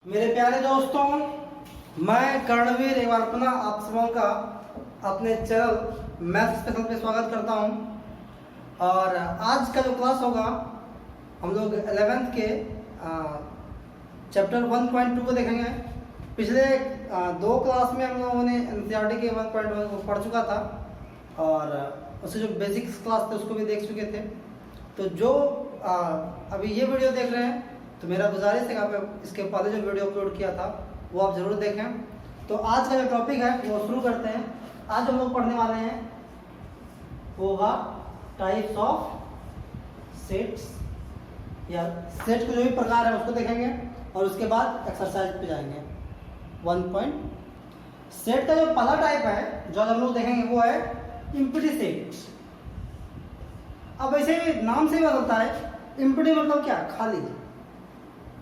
मेरे प्यारे दोस्तों, मैं कर्णवीर एक बार पुनः आप सबों का अपने चैनल मैथ स्पेशल पे स्वागत करता हूं। और आज का जो क्लास होगा हम लोग 11th के चैप्टर 1.2 को देखेंगे। पिछले दो क्लास में हम लोगों ने एनसीईआरटी के 1.1 को पढ़ चुका था और उससे जो बेसिक्स क्लास थे उसको भी देख चुके थे। तो जो अभी ये वीडियो देख रहे हैं तो मेरा गुजारिश है कि आप इसके पहले जो वीडियो अपलोड किया था वो आप ज़रूर देखें। तो आज का जो टॉपिक है वो शुरू करते हैं। आज हम लोग पढ़ने वाले हैं होगा टाइप्स ऑफ सेट्स या सेट के जो भी प्रकार है उसको देखेंगे और उसके बाद एक्सरसाइज पे जाएंगे। 1 सेट का जो पहला टाइप है जो हम लोग देखेंगे वो है इम्प्टी सेट। अब ऐसे नाम से ही बदलता है। इम्प्टी मतलब क्या? खाली।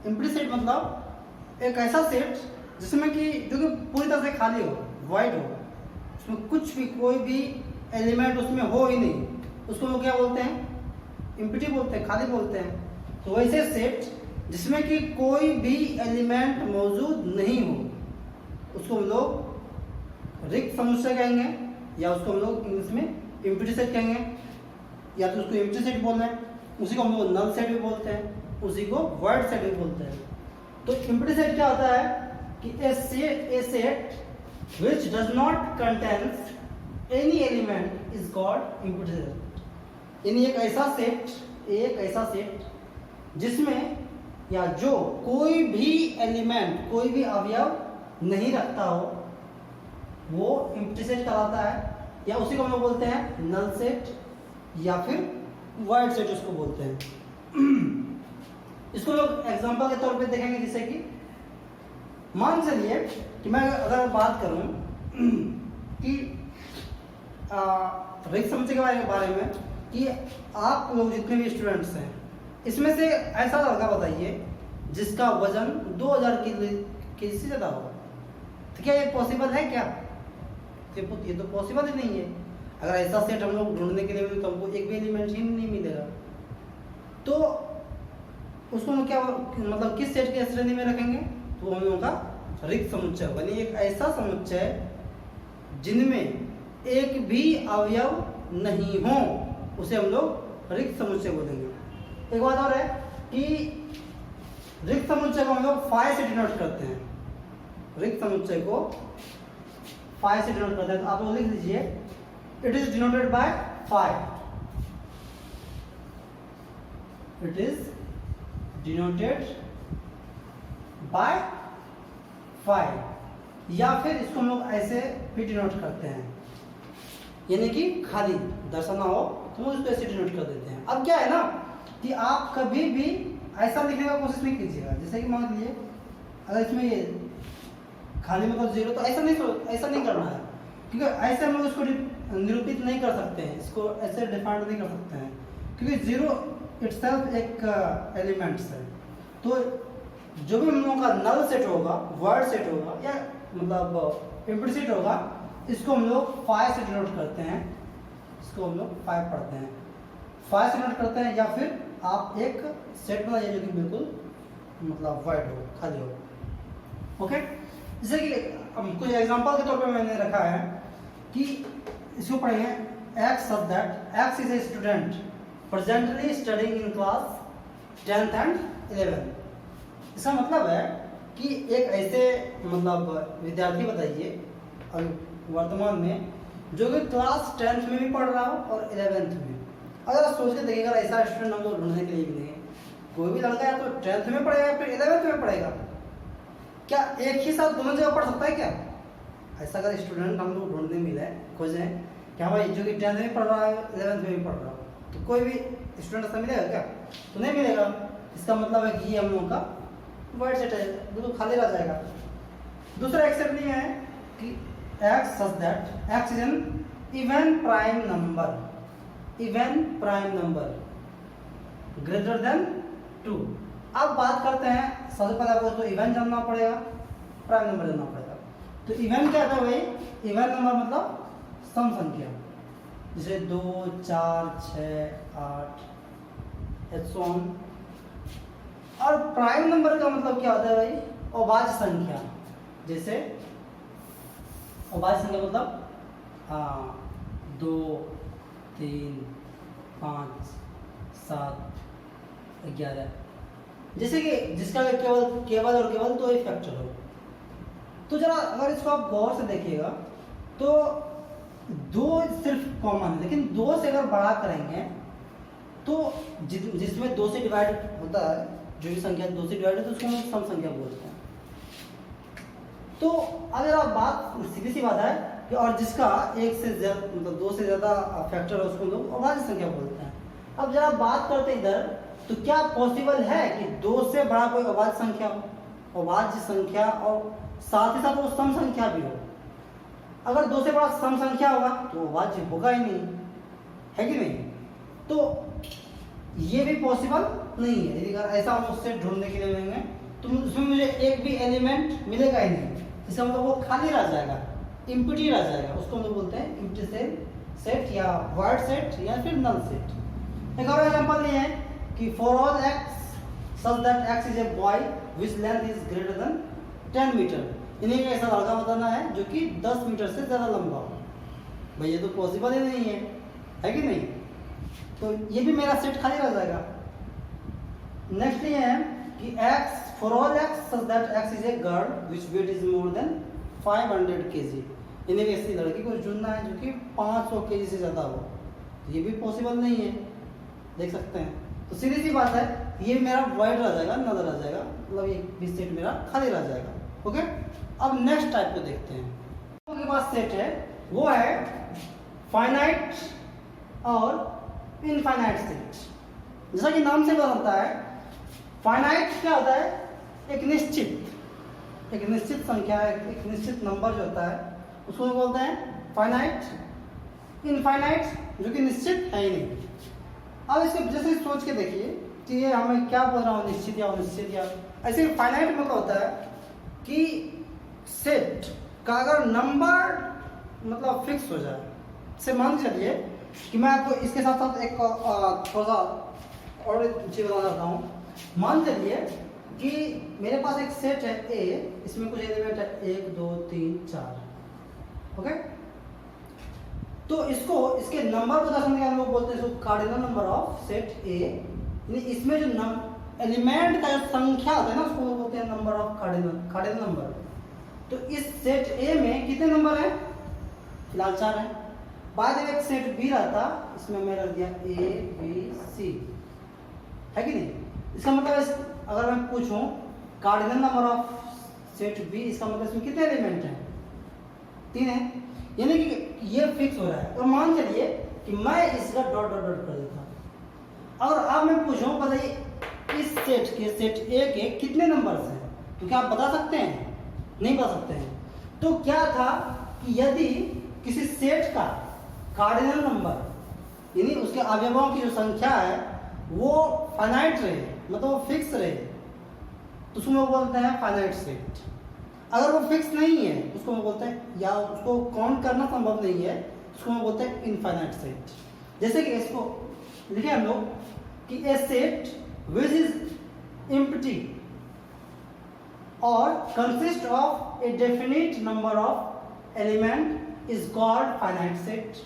इम्प्टी सेट मतलब एक ऐसा सेट जिसमें कि जो कि पूरी तरह से खाली हो, वाइड हो, उसमें कुछ भी कोई भी एलिमेंट उसमें हो ही नहीं, उसको लोग क्या बोलते हैं? इम्प्टी बोलते हैं, खाली बोलते हैं। तो वैसे सेट जिसमें कि कोई भी एलिमेंट मौजूद नहीं हो उसको हम लोग रिक्त समुच्चय कहेंगे या उसको हम लोग इंग्लिश में इम्प्टी सेट कहेंगे, या तो उसको इम्प्टी सेट बोल रहे हैं, उसी को हम लोग नल सेट भी बोलते हैं, उसी को वर्ड सेट भी बोलते हैं। तो इम्प्टी सेट क्या होता है कि a set which does not contains any element is called empty set. यानी एक ऐसा सेट जिसमें या जो कोई भी एलिमेंट, कोई भी अवयव नहीं रखता हो वो इम्प्टी सेट कहलाता है, या उसी को हम लोग बोलते हैं नल सेट या फिर वर्ड सेट उसको बोलते हैं। इसको लोग एग्जांपल के तौर पे देखेंगे, जैसे कि मान चलिए कि मैं अगर बात करूं कि रिक्त समुच्चय के बारे में कि आप लोग जितने भी स्टूडेंट्स हैं इसमें से ऐसा लड़का बताइए जिसका वजन 2000 केजी से ज़्यादा हो, तो क्या ये पॉसिबल है? क्या ये तो पॉसिबल ही नहीं है। अगर ऐसा सेट हम लोग ढूंढने के लिए तो हमको एक भी एलिमेंट ही नहीं मिलेगा। तो उसको हम क्या मतलब किस सेट के श्रेणी में रखेंगे? तो हम लोगों का रिक्त समुच्चय होगा। यानी एक ऐसा समुच्चय जिनमें एक भी अवयव नहीं हो उसे हम लोग रिक्त समुच्चय बोलेंगे। एक बात और है कि रिक्त समुच्चय को हम लोग फाइ से डिनोट करते हैं। रिक्त समुच्चय को फाइ से डिनोट करते हैं। तो आप लोग लिख लीजिए, it is denoted by phi. It is denoted by phi, या फिर इसको हम लोग ऐसे भी डिनोट करते हैं, यानी कि खाली दर्शाना हो तो हम इसको ऐसे डिनोट कर देते हैं। अब क्या है ना कि आप कभी भी ऐसा लिखने का कोशिश नहीं कीजिएगा, जैसे कि मान लीजिए अगर इसमें ये खाली मतलब जीरो, तो ऐसा नहीं करना है, क्योंकि ऐसे हम लोग इसको निरूपित नहीं कर सकते हैं, इसको ऐसे डिफाइन नहीं कर सकते हैं, क्योंकि जीरो इटसेल्फ एक एलिमेंट्स है। तो जो भी हम लोगों का नल सेट होगा, वर्ड सेट होगा या मतलब इम्प्टी सेट होगा, इसको हम लोग फाइ से डिनोट करते हैं। इसको हम लोग फाइ पढ़ते हैं, फाइ से डिनोट करते हैं, या फिर आप एक सेट बनाइए जो कि बिल्कुल मतलब वाइड हो, खाली हो। ओके, जैसे कि अब कुछ एग्जांपल के तौर पे मैंने रखा है कि इसको पढ़ेंगे x such that x is a student presently studying in class 10th and 11th। इसका मतलब है कि एक ऐसे मतलब विद्यार्थी बताइए वर्तमान में जो कि क्लास 10th में भी पढ़ रहा हो और 11th में। अगर आप सोच के देखिएगा ऐसा स्टूडेंट हम लोग ढूंढने के लिए भी नहीं है। कोई भी लड़का या तो 10th में पढ़ेगा या फिर 11th में पढ़ेगा, क्या एक ही साथ दोनों जगह पढ़ सकता है क्या? ऐसा अगर स्टूडेंट हम लोग ढूंढने मिले, खोजें क्या भाई जो कि 10th में पढ़ रहा है 11th में भी पढ़ रहा हो, तो कोई भी स्टूडेंट ऐसा मिलेगा क्या? तो नहीं मिलेगा। इसका मतलब है कि ये हम लोगों का वर्ड सेट है, बिल्कुल खाली रह जाएगा। दूसरा एक्सेप्ट नहीं है कि x such that x is an even prime number, even prime number greater than 2। अब बात करते हैं, सबसे पहले आपको तो इवन जानना पड़ेगा, प्राइम नंबर जानना पड़ेगा। तो इवन क्या था भाई? इवन नंबर मतलब सम संख्या, जैसे 2, 4, 6, 8 एंड सो ऑन। और प्राइम नंबर का मतलब क्या होता है भाई? अभाज्य संख्या, जैसे अभाज्य संख्या मतलब 2 3 5 7 11, जैसे कि जिसका केवल और केवल 2 ही फैक्टर हो। तो जरा अगर इसको आप गौर से देखिएगा तो 2 सिर्फ कॉमन है, लेकिन 2 से अगर बड़ा करेंगे तो जिसमें 2 से डिवाइड होता है, जो भी संख्या 2 से डिवाइड होता है उसको हम सम संख्या बोलते हैं। तो अगर आप बात सीधी सी बात है कि और जिसका 1 से ज्यादा मतलब 2 से ज़्यादा फैक्टर है उसको लोग अभाज्य संख्या बोलते हैं। अब जरा बात करते हैं इधर, तो क्या पॉसिबल है कि 2 से बड़ा कोई अभाज्य संख्या हो, अभाज्य संख्या और साथ ही साथ वो सम संख्या भी हो? अगर 2 से बड़ा सम संख्या होगा तो अभाज्य होगा ही नहीं, है कि नहीं? तो ये भी पॉसिबल नहीं है। यदि अगर ऐसा हम उससे ढूंढने के लिए लेंगे तो उसमें मुझे एक भी एलिमेंट मिलेगा ही नहीं, इसका मतलब वो खाली रह जाएगा, इम्प्टी रह जाएगा। उसको हम लोग बोलते हैं इम्प्टी सेट या वर्ड सेट या फिर नल सेट। एक और एग्जांपल ये है कि for all x such that x is a boy which length is greater than 10 metre, इन्हें ऐसा लड़का बताना है जो कि 10 मीटर से ज़्यादा लंबा हो। भाई ये तो पॉसिबल ही नहीं है कि नहीं? तो ये भी मेरा सेट खाली रह जाएगा। नेक्स्ट ये है कि x for all x such that x is a girl which weight is more than 500 kg, इन्हें ऐसी लड़की को चुनना है जो कि 500 kg से ज़्यादा हो। ये भी पॉसिबल नहीं है, देख सकते हैं। तो सीधी सी बात है, ये मेरा वॉइड रह जाएगा, नल रह जाएगा, मतलब ये भी सेट मेरा खाली रह जाएगा। ओके, अब नेक्स्ट टाइप को देखते हैं। के पास सेट है वो है फाइनाइट और इनफाइनाइट सेट। जैसा कि नाम से पता होता है, फाइनाइट क्या होता है? एक निश्चित संख्या, एक निश्चित नंबर जो होता है उसको बोलते हैं फाइनाइट। इनफाइनाइट जो कि निश्चित है ही नहीं। अब इसको जैसे सोच के देखिए कि ये हमें क्या बोल रहा हूँ, निश्चित या अनिश्चित या ऐसे। फाइनाइट मतलब होता है कि सेट का अगर नंबर मतलब फिक्स हो जाए। से मान चलिए कि मैं आपको इसके साथ साथ एक थोड़ा सा और चीज़ बताना चाहता हूँ। मान चलिए कि मेरे पास एक सेट है ए, इसमें कुछ एलिमेंट है 1 2 3 4। ओके, तो इसको इसके नंबर को दर्शाने के हम लोग बोलते हैं इसको कार्डिनल नंबर ऑफ सेट ए। इसमें जो एलिमेंट का जो संख्या होता है ना उसको बोलते हैं नंबर ऑफ कार्डिनल नंबर। तो इस सेट ए में कितने नंबर हैं? फिलहाल 4 हैं। बाद में एक सेट बी रहता, इसमें मैं रख दिया ए बी सी, है कि नहीं? इसका मतलब अगर मैं पूछूं cardinal number of set B, इसका मतलब इसमें कितने एलिमेंट हैं? 3 हैं। यानी कि ये फिक्स हो रहा है। और मान चलिए कि मैं इसका डॉट डॉट डॉट कर देता हूं। और अब मैं पूछूं बताइए इस सेट के सेट ए के कितने नंबर्स हैं? तो क्या आप बता सकते हैं? नहीं बता सकते हैं। तो क्या था कि यदि किसी सेट का कार्डिनल नंबर यानी उसके अवयवों की जो संख्या है वो फाइनाइट रहे, मतलब वो फिक्स रहे, तो उसको हम बोलते हैं फाइनाइट सेट। अगर वो फिक्स नहीं है उसको हम बोलते हैं, या उसको काउंट करना संभव नहीं है, उसको हम बोलते हैं इनफाइनाइट सेट। जैसे कि इसको लिखे हम लोग कि a set which is empty और consist of A definite number of element is called finite set.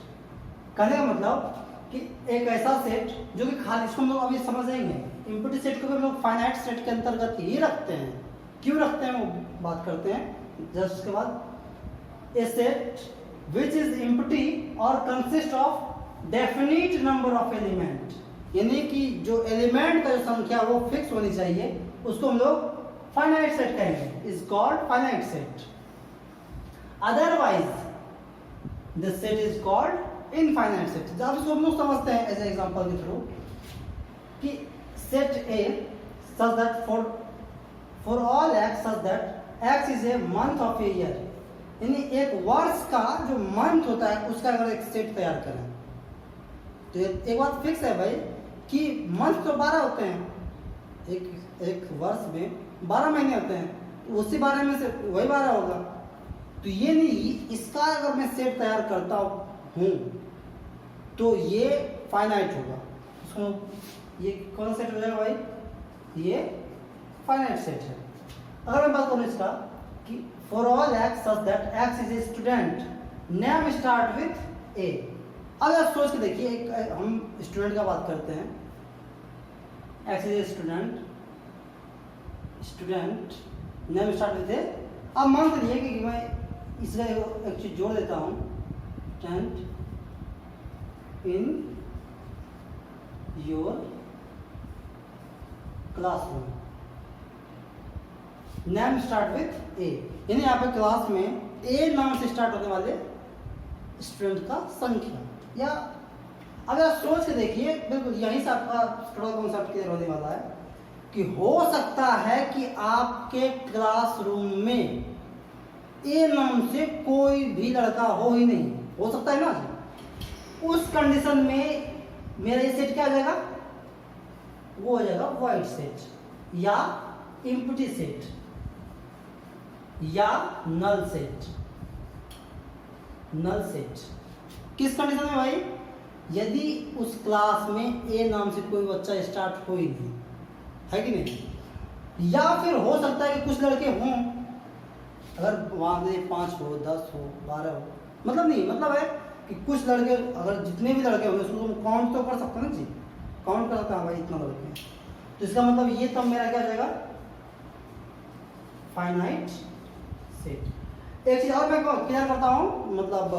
कहने का मतलब कि एक ऐसा सेट जो कि खाली, इसको हम लोग अभी समझेंगे। एम्प्टी सेट को हम लोग फाइनाइट सेट के अंतर्गत ही रखते हैं। क्यों रखते हैं वो बात करते हैं जस्ट उसके बाद। ए सेट विच इज एम्प्टी और consist of definite number of element, यानी कि जो एलिमेंट का जो संख्या वो फिक्स होनी चाहिए, उसको हम लोग फाइनाइट सेट कहेंगे, is called finite set. Otherwise this set is called infinite set. जब इसको हम लोग समझते हैं एज एग्जांपल के थ्रू कि set A such that for all x such that x is a month of a year, यानी एक वर्ष का जो मंथ होता है उसका अगर एक सेट तैयार करें तो एक बात फिक्स है भाई कि मंथ तो 12 होते हैं, एक वर्ष में 12 महीने होते हैं, तो उसी 12 में से वही 12 होगा। तो ये नहीं, इसका अगर मैं सेट तैयार करता हूँ तो ये फाइनाइट होगा। उसको ये कौन सा सेट हो जाएगा भाई? ये फाइनाइट सेट है। अगर मैं बात करूँ इसका कि for all x such that x is a student, name start with A. अब आप सोच के देखिए, एक हम स्टूडेंट का बात करते हैं, x is a student, student name start with A. अब मान लीजिए कि मैं इसका एक चीज जोड़ देता हूँ, student in your classroom, name start with A, यानी यहाँ पे क्लास में ए नाम से स्टार्ट होने वाले स्टूडेंट का संख्या। या अगर आप सोच के देखिए, बिल्कुल यहीं से आपका थोड़ा कॉन्सेप्ट क्लियर होने वाला है कि हो सकता है कि आपके क्लासरूम में ए नाम से कोई भी लड़का हो ही नहीं, हो सकता है ना। उस कंडीशन में मेरा ये सेट क्या आ जाएगा, वो हो जाएगा वाइड सेट या एम्प्टी सेट या नल सेट। नल सेट किस कंडीशन में भाई, यदि उस क्लास में ए नाम से कोई बच्चा स्टार्ट हो ही नहीं, है कि नहीं। या फिर हो सकता है कि कुछ लड़के हों, अगर वहां से 5 हो, 10 हो, 12 हो, मतलब नहीं, मतलब है कि कुछ लड़के, अगर जितने भी लड़के होंगे उसको तुम काउंट तो कर सकते हो ना जी, काउंट कर सकते हैं भाई इतना लड़के हैं, तो इसका मतलब ये तब मेरा क्या जाएगा, फाइनाइट सेट। एक चीज और मैं क्लियर करता हूँ, मतलब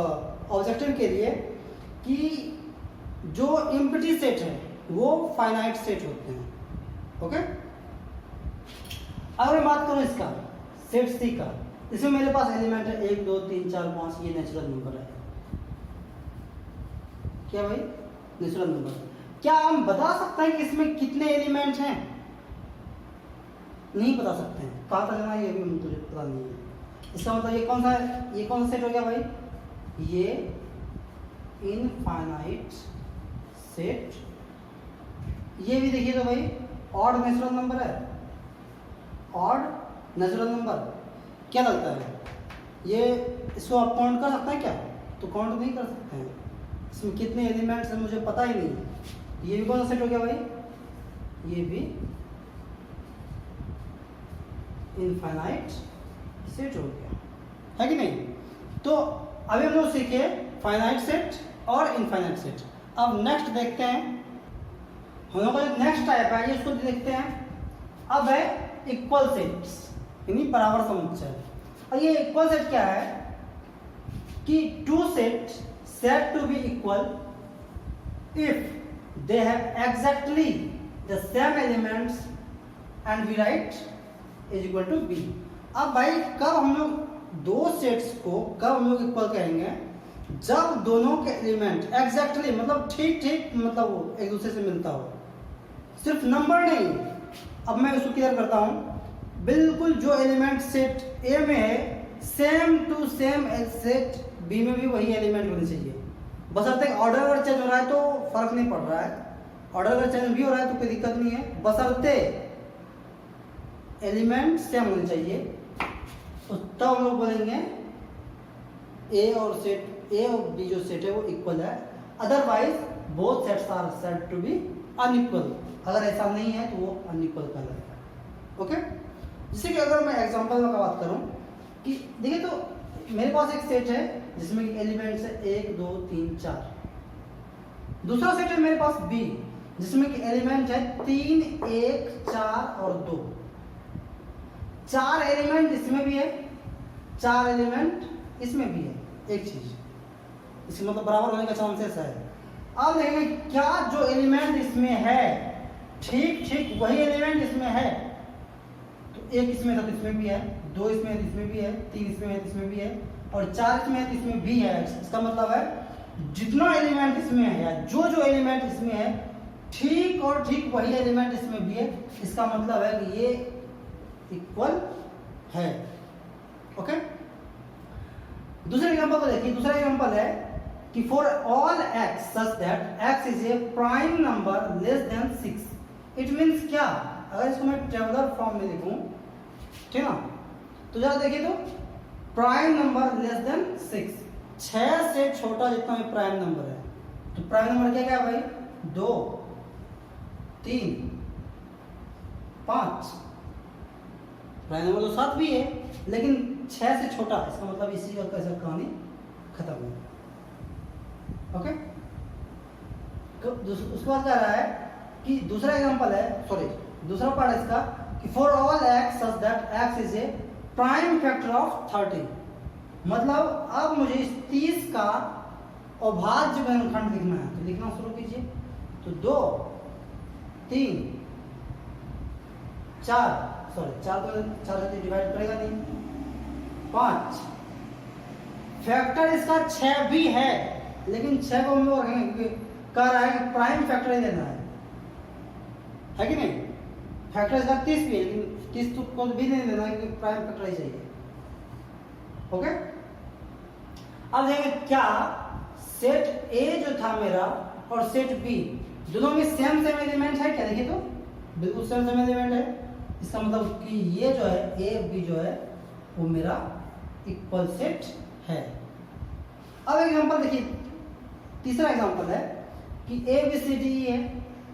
ऑब्जेक्टिव के लिए, कि जो एम्प्टी सेट है वो फाइनाइट सेट होते हैं। ओके, अगर मैं बात करूं इसका सेट सी का, इसमें मेरे पास एलिमेंट है 1 2 3 4 5, ये नेचुरल नंबर है। क्या भाई, नेचुरल नंबर। क्या हम बता सकते हैं कि इसमें कितने एलिमेंट हैं? नहीं बता सकते हैं, कहाँ तक जाना ये भी मुझे पता नहीं है। इसका मतलब ये कौन सा सेट हो गया भाई, ये इनफाइनाइट सेट। ये भी देखिए तो भाई ऑड नेचुरल नंबर है, ऑड नेचुरल नंबर। क्या लगता है ये, इसको आप काउंट कर सकते हैं क्या? तो काउंट नहीं कर सकते हैं, इसमें कितने एलिमेंट्स हैं मुझे पता ही नहीं। ये भी कौन सा सेट हो गया भाई, ये भी इनफाइनाइट सेट हो गया, है कि नहीं। तो अभी हम लोग सीखे फाइनाइट सेट और इनफाइनाइट सेट। अब नेक्स्ट देखते हैं, हम लोग का जो नेक्स्ट टाइप है ये उसको देखते हैं। अब है इक्वल सेट्स, यानी बराबर समुच्चय। और ये इक्वल सेट क्या है कि two set set to be equal if they have exactly the same elements and we write is equal to B. अब भाई कब हम लोग दो सेट्स को कब हम लोग इक्वल कहेंगे, जब दोनों के एलिमेंट एग्जैक्टली मतलब ठीक मतलब वो एक दूसरे से मिलता हो, सिर्फ नंबर नहीं। अब मैं इसको क्लियर करता हूं, बिल्कुल जो एलिमेंट सेट ए में है same to same set B में भी वही एलिमेंट होने चाहिए। बशर्ते ऑर्डर अगर चेंज हो रहा है तो फर्क नहीं पड़ रहा है, ऑर्डर अगर चेंज भी हो रहा है तो कोई दिक्कत नहीं है, बशर्ते एलिमेंट सेम होने चाहिए। तो तब हम लोग बोलेंगे ए और सेट ए और बी जो सेट है वो इक्वल है, otherwise both sets are said to be unequal. अगर ऐसा नहीं है तो वो अनइक्वल कहलाएगा। ओके, जैसे कि अगर मैं एग्जांपल में बात करूं कि देखिए तो मेरे पास एक सेट है जिसमें एलिमेंट्स है 1 2 3 4। दूसरा सेट है मेरे पास बी जिसमें कि एलिमेंट है 3 1 4 और 2। 4 एलिमेंट इसमें भी है, 4 एलिमेंट इसमें भी है। एक चीज इसमें मतलब बराबर होने का चांसेस है। अब देखेंगे क्या जो एलिमेंट इसमें है ठीक वही एलिमेंट इसमें है, तो 1 इसमें था तो इसमें भी है, 2 इसमें है तो इसमें भी है, 3 इसमें है तो इसमें भी है, और 4 इसमें है तो इसमें भी है। इसका मतलब है जितना एलिमेंट इसमें है या जो एलिमेंट इसमें है ठीक और ठीक वही एलिमेंट इसमें भी है। इसका मतलब है कि ये इक्वल है। ओके, दूसरे एग्जांपल को देखिए। दूसरा एग्जांपल है कि for all x such that x is A prime number less than 6। It means क्या, अगर इसको मैं टेबुलर फॉर्म में लिखूं, ठीक ना, तो जरा देखिए तो प्राइम नंबर लेस देन 6 से छोटा जितना भी प्राइम नंबर है, तो प्राइम नंबर क्या क्या है भाई, 2 3 5, प्राइम नंबर तो 7 भी है, लेकिन 6 से छोटा, इसका मतलब इसी का कैसा कहानी खत्म हो। ओके, उसके बाद कह रहा है कि दूसरा एग्जांपल है, सॉरी दूसरा पार्ट है इसका कि for all x such that x is A prime factor of 30। मतलब अब मुझे इस 30 का अभाज्य गुणनखंड लिखना है, तो लिखना शुरू कीजिए। तो 2 3 4, सॉरी 4 को 4 से डिवाइड करेगा नहीं, 5, फैक्टर इसका 6 भी है, लेकिन 6 को हम लोग रखेंगे क्योंकि कह रहा है कि प्राइम फैक्टर ही देना है कि नहीं। फैक्टर इसका 30 भी है, लेकिन 30 को भी नहीं देना है क्योंकि प्राइम फैक्टर ही चाहिए। ओके, अब देखेंगे क्या सेट ए जो था मेरा और सेट बी दोनों में सेम एलिमेंट है क्या। देखिए तो बिल्कुल सेम एलिमेंट है, इसका मतलब कि ये जो है ए बी जो है वो मेरा इक्वल सेट है। अब एग्जांपल देखिए, तीसरा एग्जांपल है कि ए बी सी डी है,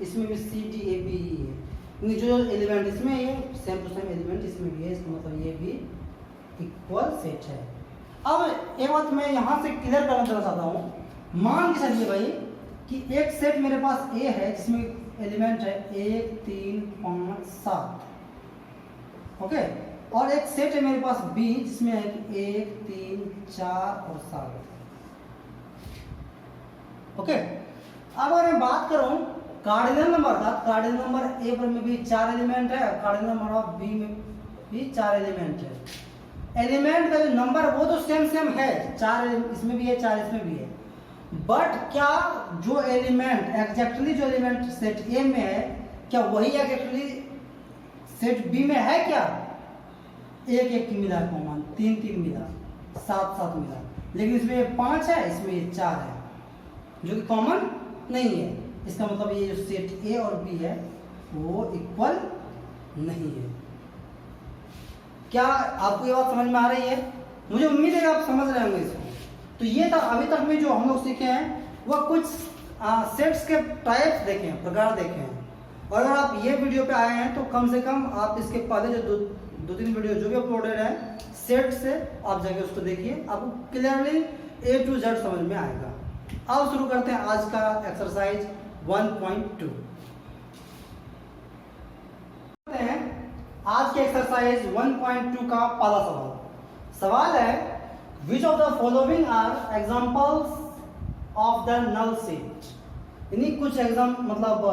इसमें भी सी डी ए बी है, जो एलिमेंट इसमें है सेम टू सेम एलिमेंट इसमें भी है, इसका मतलब ये भी इक्वल सेट है। अब एक बात मैं यहाँ से क्लियर करना चाहता हूँ, मान के चलिए भाई कि एक सेट मेरे पास ए है जिसमें एलिमेंट है 1 3 5 7, ओके, और एक सेट है मेरे पास बी जिसमें है कि 1 3 4 और 7, ओके। अब अगर मैं बात करूं कार्डिनल नंबर का, कार्डिनल नंबर ए पर में भी 4 एलिमेंट है, कार्डिनल नंबर ऑफ बी में भी 4 एलिमेंट है। एलिमेंट का जो नंबर वो तो सेम है, 4 इसमें भी है 4 इसमें भी है, बट क्या जो एलिमेंट एग्जैक्टली जो एलिमेंट सेट ए में है क्या वही एग्जैक्टली सेट बी में है क्या। 1 1 की मिला कॉमन, 3 3 मिला, 7 7 मिला, लेकिन इसमें 5 है इसमें 4 है जो कि कॉमन नहीं है। इसका मतलब ये जो सेट ए और बी है वो इक्वल नहीं है। क्या आपको ये बात समझ में आ रही है? मुझे उम्मीद है आप समझ रहे होंगे इसको। तो ये था अभी तक में जो हम लोग सीखे हैं वह कुछ सेट्स के टाइप्स देखे हैं, प्रकार देखे हैं। और अगर आप ये वीडियो पे आए हैं तो कम से कम आप इसके पहले जो दो तीन वीडियो जो भी अपलोडेड है सेट से आप जाके उसको देखिए, आपको क्लियरली A to Z समझ में आएगा। अब शुरू करते हैं आज का एक्सरसाइज 1.2। आज के एक्सरसाइज 1.2 का पहला सवाल है which of the following are examples of the null set. यानी कुछ एग्जाम मतलब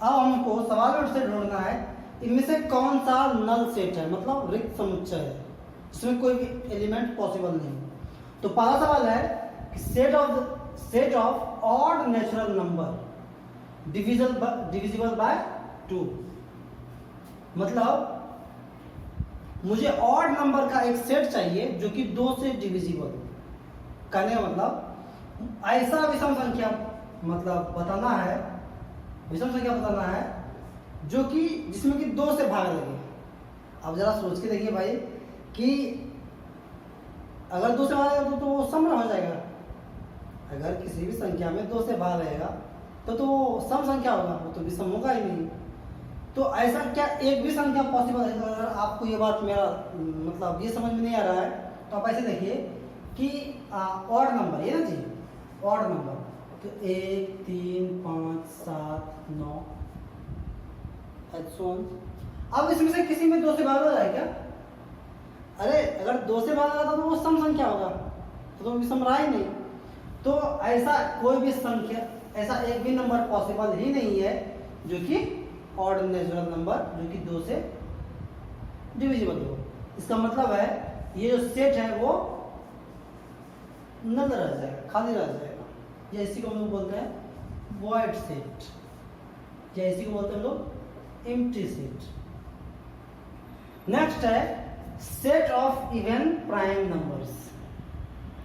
अब हमको सवाल में से ढूंढना है इनमें से कौन सा नल सेट है, मतलब रिक्त समुच्चय है जिसमें कोई भी एलिमेंट पॉसिबल नहीं। तो पहला सवाल है कि set of odd natural number divisible by 2। मतलब मुझे ऑड नंबर का एक सेट चाहिए जो कि 2 से डिविजिबल। कहने का मतलब ऐसा विषम संख्या मतलब बताना है, विषम संख्या बताना है जो कि जिसमें कि 2 से भाग लगे। अब जरा सोच के देखिए भाई कि अगर 2 से भाग लगेगा तो वो सम हो जाएगा। अगर किसी भी संख्या में 2 से भाग लगेगा तो वो सम संख्या होगा, वो तो विषम होगा ही नहीं। तो ऐसा क्या एक भी संख्या पॉसिबल है? अगर आपको ये बात मेरा मतलब ये समझ में नहीं आ रहा है तो आप ऐसे देखिए कि ऑड नंबर ये ना जी, ऑड नंबर तो 1 3 5 7 9 अब इसमें से किसी में 2 से भाग हो जाए क्या? अरे अगर 2 से भाग जाता तो वो सम संख्या होगा, तो विषम रहा ही नहीं। तो ऐसा कोई भी संख्या, ऐसा एक भी नंबर पॉसिबल ही नहीं है जो कि ऑड नेचुरल नंबर जो कि 2 से डिविजिबल हो। इसका मतलब है ये जो सेट है वो नल रह जाएगा, खाली रह जाएगा। या इसी को हम लोग बोलते हैं वॉइड सेट, या इसी को बोलते हैं हम लोग एम्प्टी सेट। नेक्स्ट है set of even prime numbers.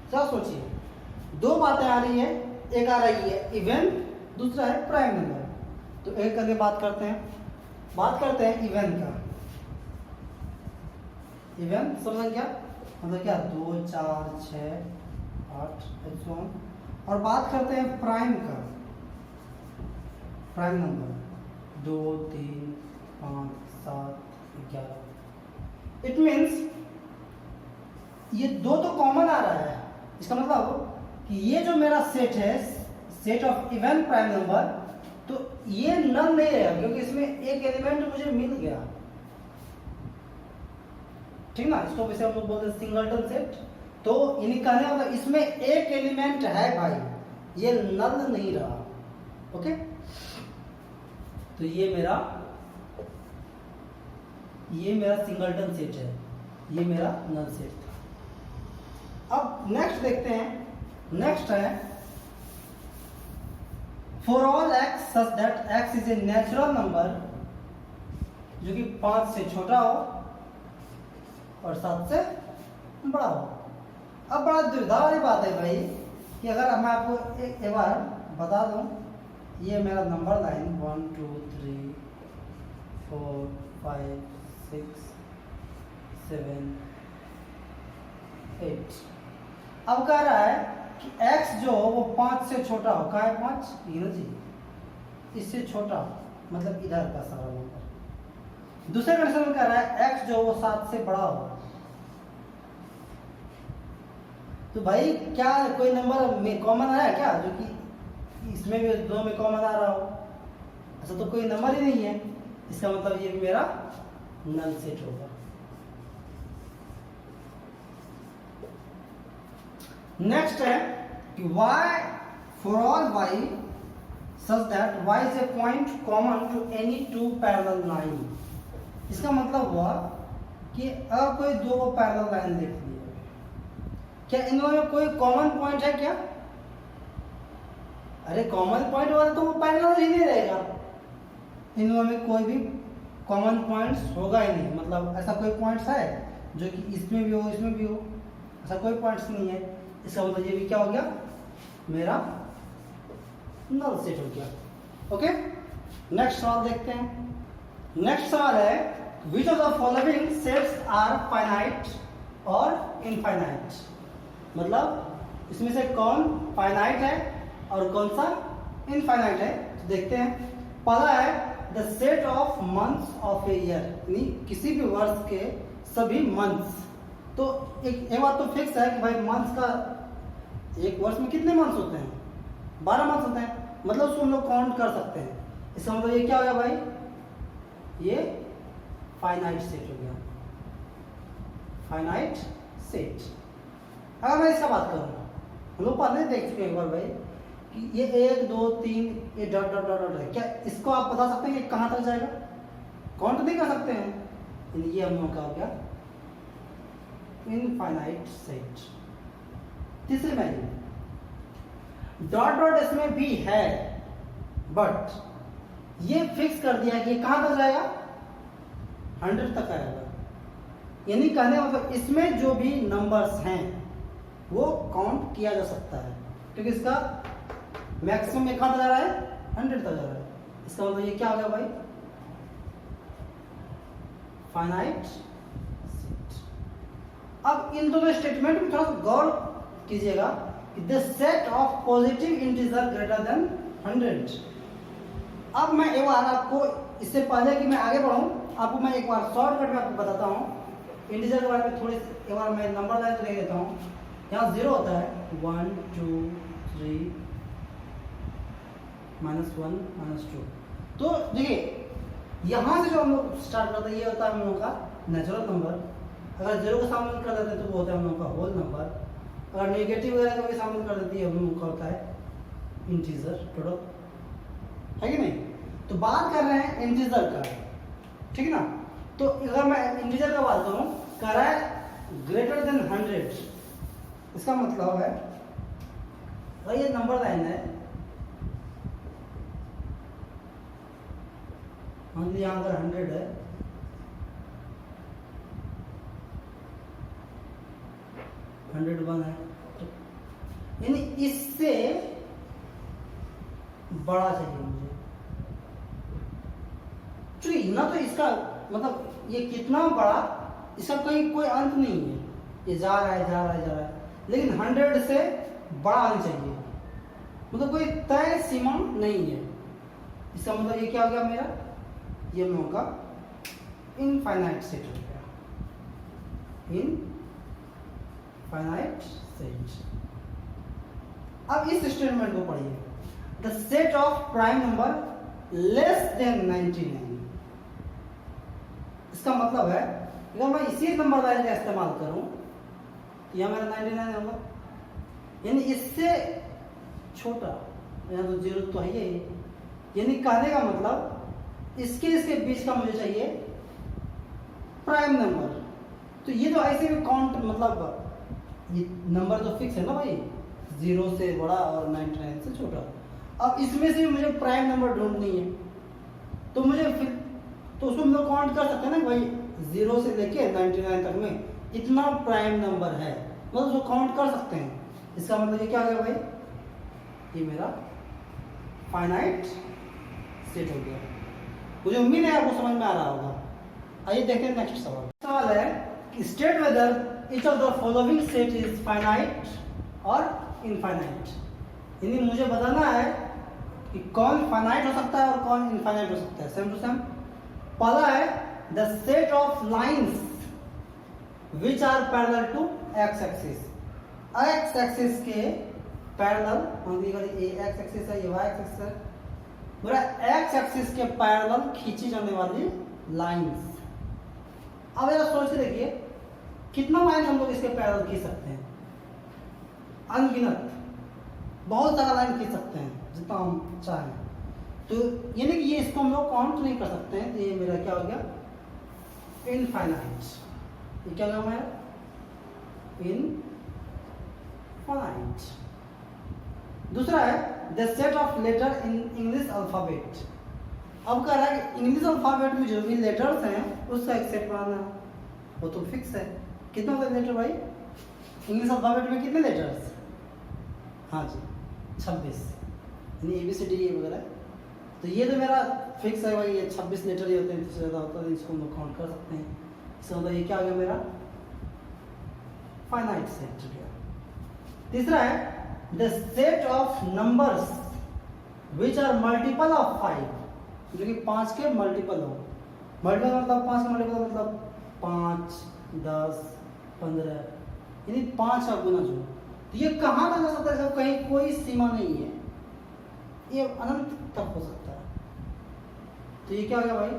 क्या सोचिए, 2 बातें आ रही है, एक आ रही है इवन, दूसरा है प्राइम नंबर। तो एक करके बात करते हैं इवन का। इवन सब संख्या मतलब क्या 2 4 6 8 और बात करते हैं प्राइम का, प्राइम नंबर 2 3 5 7 11 इट मीन्स ये दो तो कॉमन आ रहा है, इसका मतलब कि ये जो मेरा सेट है, set of even prime number, तो ये नल नहीं रहेगा क्योंकि इसमें एक एलिमेंट मुझे मिल गया, ठीक ना। इसको वैसे हम लोग बोलते हैं सिंगलटन सेट। तो इन्हीं कहने मतलब इसमें एक एलिमेंट है भाई, ये नल नहीं रहा। ओके, तो ये मेरा सिंगलटन सेट है, ये मेरा नल सेट था। अब नेक्स्ट देखते हैं, नेक्स्ट है for all x such that x is a natural number, जो कि 5 से छोटा हो और 7 से बड़ा हो। अब बड़ा दुविधा वाली बात है भाई कि अगर मैं आपको एक बार बता दूं, ये मेरा नंबर लाइन 1 2 3 4 5 6 7 8। अब कह रहा है कि x जो हो वो 5 से छोटा हो, कहा है 5 ये जी, इससे छोटा हो, मतलब इधर का सारा नंबर। दूसरे कंडीशन में कह रहा है x जो वो 7 से बड़ा हो। तो भाई क्या कोई नंबर में कॉमन आया क्या, जो कि इसमें भी दो में कॉमन आ रहा हो? ऐसा तो कोई नंबर ही नहीं है, इसका मतलब ये मेरा नल सेट होगा। नेक्स्ट है कि y for all y such that y is a point common to any two parallel line। इसका मतलब हुआ कि अगर कोई दो पैरेलल लाइन देख ली, क्या इन दोनों में कोई कॉमन पॉइंट है क्या? अरे कॉमन पॉइंट वाला तो वो पैरेलल ही नहीं रहेगा, इन दोनों में कोई भी कॉमन पॉइंट्स होगा ही नहीं। मतलब ऐसा कोई पॉइंट्स है जो कि इसमें भी हो इसमें भी हो, ऐसा कोई पॉइंट्स नहीं है। इसका मतलब ये भी क्या हो गया, मेरा नल सेट हो गया। ओके, नेक्स्ट सवाल देखते हैं। नेक्स्ट सवाल है which of the following sets are finite और इनफाइनाइट। मतलब इसमें से कौन फाइनाइट है और कौन सा इनफाइनाइट है, तो देखते हैं। पहला है the set of months of a year, यानी किसी भी वर्ष के सभी मंथ्स। तो एक बात तो फिक्स है कि भाई मंथ्स का, एक वर्ष में कितने मंथ्स होते हैं? 12 मंथ्स होते हैं, मतलब उसको हम लोग काउंट कर सकते हैं। इसका मतलब ये क्या हो गया भाई, ये फाइनाइट सेट हो गया, फाइनाइट सेट। अगर मैं इसका बात करूँ, हम लोग पहले देख चुके हैं एक बार भाई कि ये 1 2 3 ये डॉट डॉट डॉट डॉट है। क्या इसको आप बता सकते हैं कि कहाँ तक जाएगा? काउंट नहीं कर सकते हैं, ये हम लोग का हो गया इनफाइनाइट सेट। तीसरी वैल्यू डॉट डॉट इसमें भी है, बट ये फिक्स कर दिया कि कहां तक जाएगा, 100 तक आएगा। यानी कहने मतलब इसमें जो भी नंबर्स हैं वो काउंट किया जा सकता है, क्योंकि इसका मैक्सिमम कहां तक जा रहा है, 100 तक जा रहा है। इसका मतलब ये क्या हो गया भाई, फाइनाइट सेट। अब इन दोनों स्टेटमेंट में थोड़ा सा गौर कीजिएगा। The set of positive integer greater than 100। अब मैं एक बार आपको, इससे पहले कि मैं आगे बढ़ूं, आपको मैं एक बार शॉर्टकट में आपको बताता हूं इंटीजर के बारे में। थोड़ी एक बार मैं नंबर लाइन तो देख देता हूं। यहाँ 0 होता है, 1 2 3 -1 -2। तो देखिए यहाँ से जो हम लोग स्टार्ट करते हैं ये होता है हम लोगों का नेचुरल नंबर। अगर 0 का सामना कर देते हैं तो वो होता है हम लोग का होल नंबर। अगर नेगेटिव वगैरह का भी सामना कर देती है हम लोग का होता है इंटीजर टोटल, है कि नहीं। तो बात कर रहे हैं इंटीजर का, ठीक है ना। तो अगर मैं इंटीजर का बात करूं, कह रहा है ग्रेटर देन 100। इसका मतलब है अगर ये नंबर लाइन है, मान लीजिए यहाँ अगर 100 है, है, तो यानी इससे बड़ा चाहिए मुझे। तो ना तो इसका मतलब ये कितना बड़ा, इसका कोई अंत नहीं है, ये जा रहा है जा रहा है जा रहा है, लेकिन 100 से बड़ा आना चाहिए, मतलब कोई तय सीमा नहीं है। इसका मतलब ये क्या हो गया मेरा, ये हम लोगों का इनफाइनाइट सेट हो गया। इन फाइनाइट सेट। अब इस स्टेटमेंट को पढ़िए, the set of prime number less than 99। इसका मतलब है अगर मैं इसी नंबर लाइन का इस्तेमाल करूं, यह मेरा 99 होगा, यानी इससे छोटा, यहाँ तो जीरो तो है ही, यानी कहने का मतलब इसके बीच का मुझे चाहिए प्राइम नंबर। तो ये तो ऐसे भी काउंट, मतलब ये नंबर तो फिक्स है ना भाई, 0 से बड़ा और 99 से छोटा। अब इसमें से मुझे प्राइम नंबर ढूंढनी है, तो मुझे फिर तो उसको हम लोग काउंट कर सकते हैं ना भाई, 0 से लेके 99 तक में इतना प्राइम नंबर है, मतलब उसको काउंट कर सकते हैं। इसका मतलब ये क्या हो गया भाई, ये मेरा फाइनाइट सेट हो गया। मुझे उम्मीद है आपको समझ में आ रहा होगा। आइए देखते हैं नेक्स्ट सवाल। सवाल है कि state whether each of the following set is finite और इनफाइनाइट। यानी मुझे बताना है कि कौन फाइनाइट हो सकता है और कौन इनफाइनाइट हो सकता है। Same to same. पहला है the set of lines which are parallel to X axis. X axis के पैरेलल, ये एक्स एक्सिस है, ये वाई एक्सिस है, मेरा एक्स एक्सिस के पैरेलल खींची जाने वाली लाइंस। अब जरा सोच के देखिए कितना लाइन हम लोग इसके पैरेलल खींच सकते हैं, अनगिनत, बहुत सारा लाइन खींच सकते हैं जितना हम चाहें। तो यानी कि ये इसको हम लोग काउंट नहीं कर सकते हैं। तो ये मेरा क्या हो गया, इनफाइनाइट। ये क्या नाम है, इनफाइनाइट। दूसरा है the set of letter in English alphabet. अब कह रहा है कि इंग्लिश अल्फाबेट में जो भी लेटर्स हैं उसका एक सेट बनाना है, वो तो फिक्स है। कितने होते हैं लेटर भाई इंग्लिश अल्फाबेट में, कितने लेटर्स? हाँ जी 26, यानी ABCD वगैरह। तो ये तो मेरा फिक्स है भाई, ये 26 लेटर ही होते हैं, इससे ज़्यादा होता है इसको हम लोग काउंट कर सकते हैं। इसका मतलब ये क्या हो गया, मेरा फाइनाइट सेट हो गया। तीसरा है the set of numbers which are multiple of 5, जो कि 5 के मल्टीपल हो। मल्टीपल मतलब 5 के मल्टीपल मतलब 5, 10, 15, यानी 5 का गुना जो। तो ये कहाँ तक हो सकता है, कहीं कोई सीमा नहीं है, ये अनंत तक हो सकता है। तो ये क्या हो गया भाई,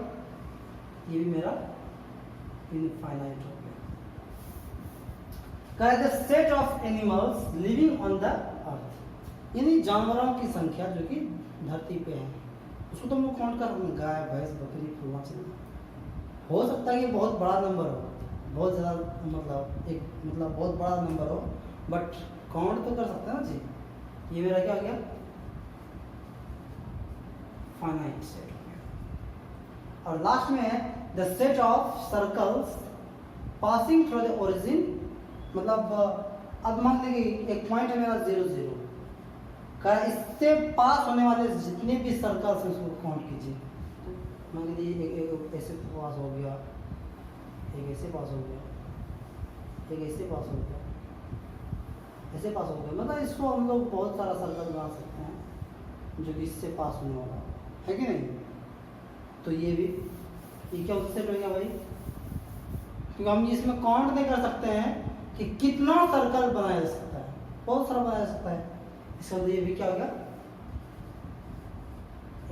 ये भी मेरा इनफाइनाइट हो गया। The set of animals living on the earth, यानी जानवरों की संख्या जो कि धरती पे है, उसको तो हम लोग काउंट कर, गाय भैंस बकरी फुलवा चीज। हो सकता है कि बहुत बड़ा नंबर हो, बहुत ज़्यादा, मतलब बहुत बड़ा नंबर हो, बट काउंट तो कर सकते हैं ना जी। ये मेरा क्या हो गया, फाइनाइट सेट हो गया। और लास्ट में है the set of circles passing through the origin, मतलब अब मान लीजिए एक पॉइंट है मेरा 0, 0 का, इससे पास होने वाले जितने भी सर्कल्स हैं उसको काउंट कीजिए। मान लीजिए एक ऐसे पास हो गया, एक ऐसे पास हो गया, एक ऐसे पास हो गया, ऐसे पास हो गया, मतलब इसको हम लोग बहुत सारा सर्कल बना सकते हैं जो कि इससे पास होने वाला है कि नहीं। तो ये भी, ये क्या उससे हो गया भाई, क्योंकि हम इसमें काउंट नहीं कर सकते हैं कि कितना सर्कल बनाया जा सकता है, बहुत सारा बनाया जा सकता है। इसका ये भी क्या होगा,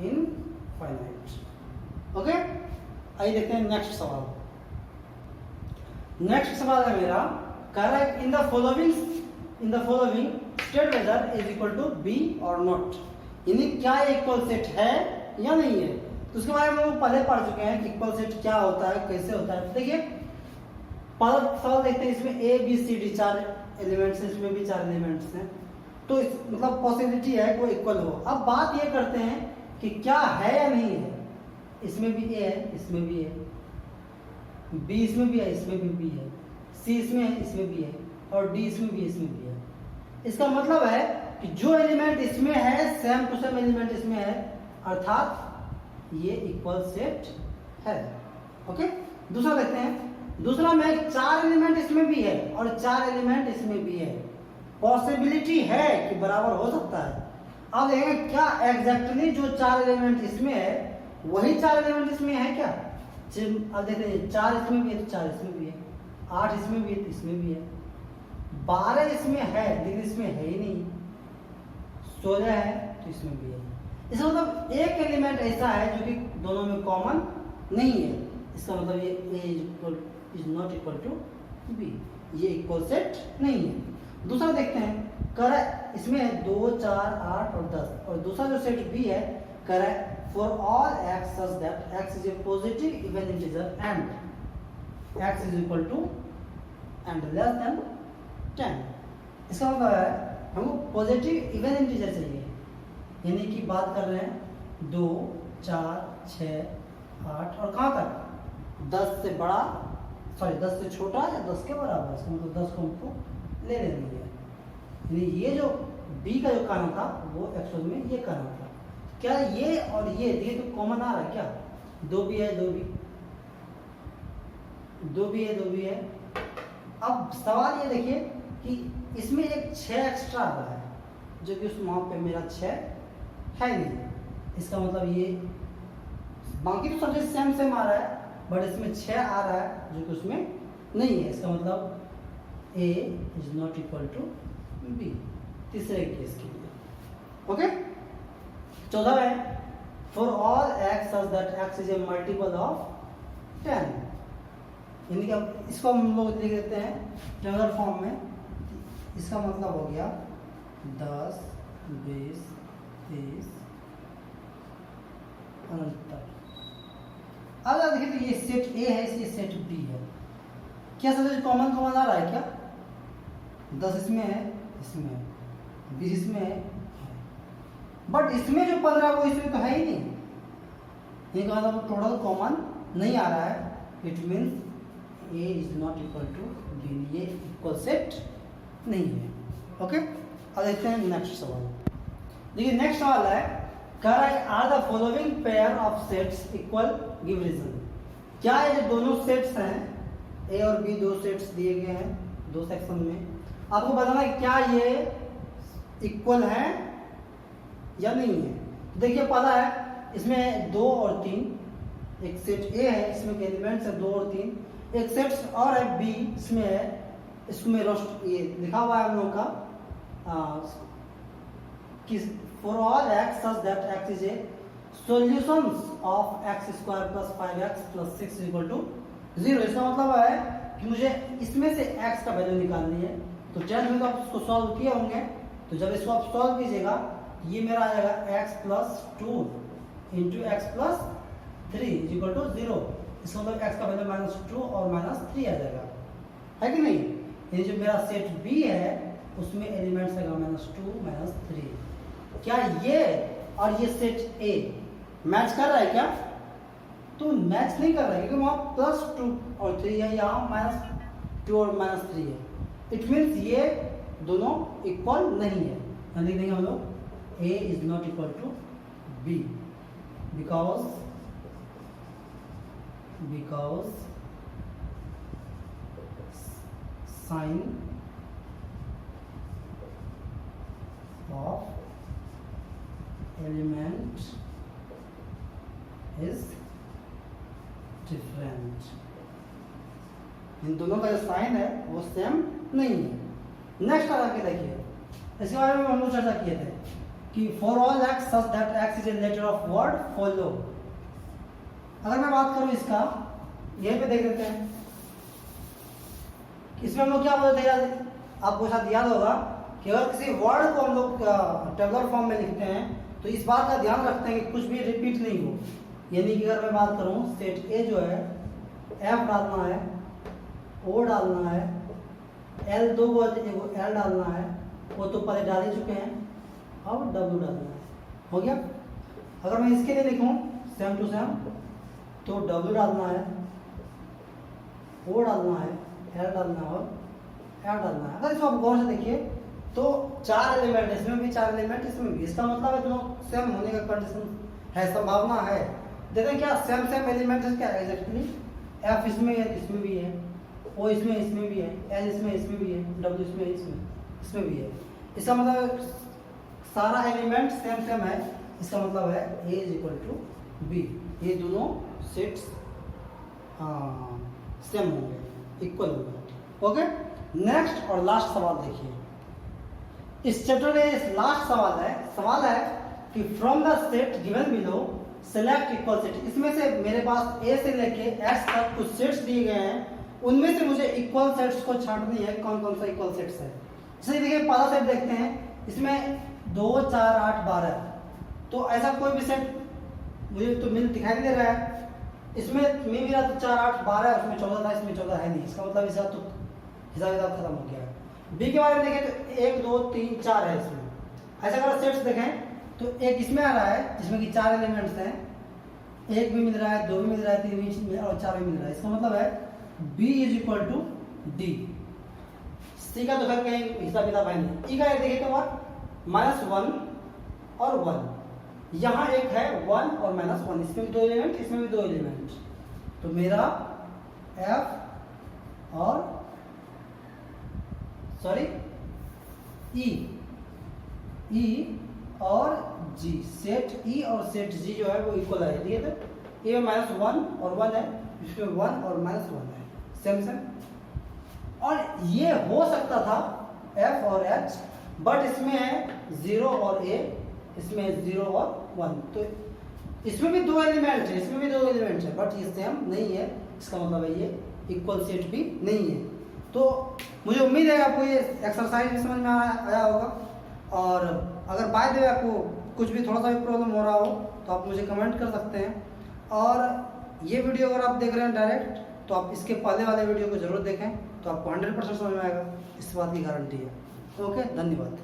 इनफाइनाइट। ओके, आइए देखते हैं नेक्स्ट सवाल। नेक्स्ट सवाल है मेरा, कह रहा है in the following state whether is equal to B और नॉट, यानी क्या इक्वल सेट है या नहीं है। तो उसके बारे में हम पहले पढ़ चुके हैं कि इक्वल सेट क्या होता है, कैसे होता है। देखिए पहला सवाल देखते हैं, इसमें ABCD 4 एलिमेंट्स हैं, इसमें भी 4 एलिमेंट्स हैं, तो मतलब पॉसिबिलिटी है कोई इक्वल हो। अब बात ये करते हैं कि क्या है या नहीं है। इसमें भी A है, इसमें भी है, B इसमें भी है, इसमें भी है, C इसमें है, इसमें भी है, और D इसमें भी है, इसमें भी है। इसका मतलब है कि जो एलिमेंट इसमें है सेम टू सेम एलिमेंट इसमें है, अर्थात ये इक्वल सेट है। ओके, दूसरा देखते हैं। दूसरा में 4 एलिमेंट इसमें भी है और 4 एलिमेंट इसमें भी है, पॉसिबिलिटी है कि बराबर हो सकता है। अब देखेंगे क्या एग्जैक्टली जो 4 एलिमेंट इसमें है वही 4 एलिमेंट इसमें है क्या। अब देखते हैं 4 इसमें भी है तो 4 इसमें भी है। 8 इसमें भी है तो इसमें भी है, 12 इसमें है लेकिन इसमें है ही नहीं, 16 है तो इसमें भी है। इसका मतलब एक एलिमेंट ऐसा है जो कि दोनों में कॉमन नहीं है, इसका मतलब ये A is not equal to B, ये इक्वल सेट नहीं है। दूसरा देखते हैं, कह रहा है इसमें 2, 4, 8 और 10, और दूसरा जो सेट B है कह रहा है for all x such that x is a positive even integer and x is equal to and less than 10। इसका मतलब है हमको पॉजिटिव इवन इंटीजर चाहिए, यानी कि बात कर रहे हैं 2, 4, 6, 8 और कहाँ तक 10 से बड़ा, सॉरी 10 से छोटा या 10 के बराबर, इसका मतलब 10 को हमको ले लेनी है। यानी ये जो B का जो काना था वो एक्चुअल में ये काना था। क्या ये और ये तो कॉमन आ रहा है क्या? 2 भी है, 2 भी, 2 भी है, 2 भी है। अब सवाल ये देखिए कि इसमें एक 6 एक्स्ट्रा आ रहा है जो कि उस वहाँ पे मेरा 6 है नहीं, इसका मतलब ये बाकी तो सब सेम सेम आ रहा है बट इसमें 6 आ रहा है जो कि उसमें नहीं है, इसका मतलब A is not equal to B, तीसरे केस के लिए। ओके, 14 है for all x such that x is a multiple of 10, यानी कि अब इसको हम लोग लिख देते हैं टेबुलर फॉर्म में, इसका मतलब हो गया 10, 20, 30 अनंत तक। अब देखिए तो ये सेट A है, ये सेट B है, क्या सबसे कॉमन कॉमन आ रहा है क्या? 10 इसमें है, इसमें है, 20 इसमें है, बट इसमें जो 15 वो इसमें तो है ही नहीं, ये कहा था टोटल कॉमन नहीं आ रहा है, it means A is not equal to B, ये इक्वल सेट नहीं है। ओके, अब देखते हैं नेक्स्ट सवाल। देखिए नेक्स्ट सवाल है, कह रहा है are the following pair of sets equal, give reason. क्या ये जो दोनों सेट्स हैं A और B, दो सेट्स दिए गए हैं दो सेक्शन में, आपको बताना है क्या ये इक्वल है या नहीं है। तो देखिए पता है इसमें 2 और 3, एक सेट A है इसमें के एलिमेंट्स है 2 और 3, एक सेट और है B इसमें है, इसमें रोस्ट ये लिखा हुआ है हम लोगों का कि for all x such that x is a solutions of x square plus 5x plus 6 equal to 0। इसका मतलब है कि मुझे इसमें से x का वैल्यू निकालनी है, तो 10 में तो आप इसको सॉल्व किए होंगे, तो जब इसको आप सॉल्व कीजिएगा ये मेरा आ जाएगा x plus 2 into x plus 3 equal to 0। इसका मतलब x का वैल्यू -2 और -3 आ जाएगा, है कि नहीं। ये जो मेरा सेट B है उसमें एलिमेंट्स आएगा -2 -3। क्या ये और ये सेट A मैच कर रहा है क्या? तो मैच नहीं कर रहा है क्योंकि वहाँ +2 और 3 है, यहाँ -2 और -3 है, इट मीन्स ये दोनों इक्वल नहीं है। यहाँ लिख देंगे हम लोग A is not equal to B because sign of element is different. इन दोनों का जो साइन है वो सेम नहीं है। नेक्स्ट आगे देखिए, इसके बारे में हम लोग चर्चा किए थे कि for all x such that x is a letter of word follow. अगर मैं बात करूं इसका, यहीं पे देख लेते हैं, इसमें हम लोग क्या बोलते थे, आपको शायद याद होगा कि अगर किसी वर्ड को हम लोग टेबुलर फॉर्म में लिखते हैं तो इस बात का ध्यान रखते हैं कि कुछ भी रिपीट नहीं हो। यानी कि अगर मैं बात करूं सेट A जो है F डालना है, O डालना है, L दो L डालना है, वो तो पहले डाल ही चुके हैं, अब W डालना है, हो गया। अगर मैं इसके लिए लिखूं सेम टू सेम तो W डालना है, O डालना है, L डालना है और F डालना है। अगर इसको आप गौर से देखिए तो 4 एलिमेंट, इसमें भी 4 एलिमेंट, इसमें भी, इसका मतलब है दोनों सेम होने का कंडीशन है, संभावना है। देखें क्या सेम सेम एलिमेंट है क्या एग्जैक्टली, F इसमें है, इसमें भी है, O इसमें भी है, L इसमें भी है, W इसमें भी है। इसका मतलब सारा एलिमेंट सेम सेम है, इसका मतलब है A is equal to B, ये दोनों सेट्स सेम होंगे, इक्वल होंगे। ओके, नेक्स्ट और लास्ट सवाल देखिए। इस चैप्टर में लास्ट सवाल है कि from the set given below select equal set. इसमें से मेरे पास ए से लेके एस तक कुछ सेट्स दिए गए हैं, उनमें से मुझे इक्वल सेट्स को छांटनी है। कौन कौन सा इक्वल सेट्स है? जैसे देखिए पहला सेट देखते हैं, इसमें 2 4 8 12, तो ऐसा कोई भी सेट मुझे तो मिल दिखाई नहीं दे रहा है। इसमें मिल रहा तो 4 8 12, उसमें 14 था, इसमें 14 है नहीं, इसका मतलब इसका तो हिसाब किताब खत्म हो गया है। बी के बारे में देखें तो 1 2 3 4 है इसमें। ऐसा अगर सेट्स देखें तो एक इसमें आ रहा है जिसमें कि 4 एलिमेंट्स हैं, 1 भी मिल रहा है, 2 भी मिल रहा है, 3 भी मिल रहा है और 4 भी मिल रहा है। इसका मतलब है B is equal to D. C का तो खैर कहीं हिसाब किताब है नहीं। ई का देखिए तो -1 और 1, यहाँ एक है 1 और -1, इसमें भी 2 एलिमेंट, इसमें भी 2 एलिमेंट। तो मेरा F और सॉरी E और G, सेट E और सेट G जो है वो इक्वल है। ठीक है, तो ए में -1 और 1 है, इसमें 1 और -1 है, सेम। और ये हो सकता था F और H, बट इसमें है 0 और A, इसमें 0 और 1, तो इसमें भी 2 एलिमेंट है, इसमें भी 2 एलिमेंट है, बट ये सेम नहीं है। इसका मतलब है ये इक्वल सेट भी नहीं है। तो मुझे उम्मीद है आपको ये एक्सरसाइज समझ में आया होगा। और अगर बाय द वे आपको कुछ भी थोड़ा सा भी प्रॉब्लम हो रहा हो तो आप मुझे कमेंट कर सकते हैं। और ये वीडियो अगर आप देख रहे हैं डायरेक्ट, तो आप इसके पहले वाले वीडियो को जरूर देखें, तो आपको 100% समझ में आएगा, इस बात की गारंटी है। ओके, धन्यवाद।